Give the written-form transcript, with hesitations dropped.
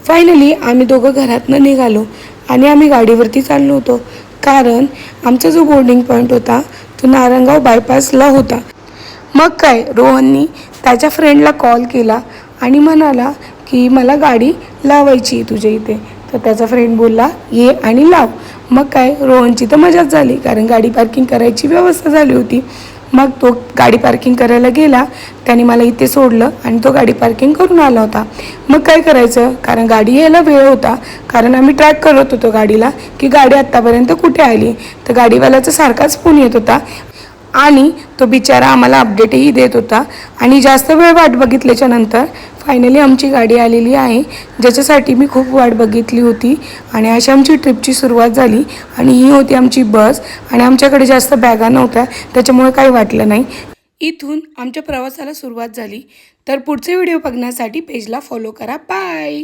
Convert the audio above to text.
Finally आम्ही दोघं घरातनं निघालो आणि आम्ही गाडीवरती चाललो होतो, कारण आमचा जो बोर्डिंग पॉईंट होता तो नारंगाव बायपासला होता। मग काय, रोहननी त्याच्या फ्रेंडला कॉल केला आणि म्हणाला की मला गाडी लावायची तुझ्या इथे। तर त्याचा फ्रेंड बोलला ये आणि लाव। मग काय, रोहनची तर मजाच झाली, कारण गाडी पार्किंग करायची व्यवस्था झाली होती। मग तो गाडी पार्किंग करायला गेला, त्याने मला इथे सोडलं आणि तो गाडी पार्किंग करून आला होता। मग काय करायचं, कारण गाडी यायला वेळ होता, कारण आम्ही ट्रॅक करत होतो गाडीला की गाडी आत्तापर्यंत कुठे आली। तर गाडीवाल्याचा सारखाच फोन येत होता आणि तो बिचारा आम्हाला अपडेटही देत होता। आणि जास्त वेळ वाट बघितल्याच्या नंतर फायनली आमची गाडी आलेली आहे, ज्याच्यासाठी मी खूप वाट बघितली होती। आणि अशी आमची ट्रिपची सुरुवात झाली आणि ही होती आमची बस आणि आमच्याकडे जास्त बॅगा नव्हत्या, त्याच्यामुळे काही वाटलं नाही। इथून आमच्या प्रवासाला सुरुवात झाली। तर पुढचे व्हिडिओ बघण्यासाठी पेजला फॉलो करा। बाय।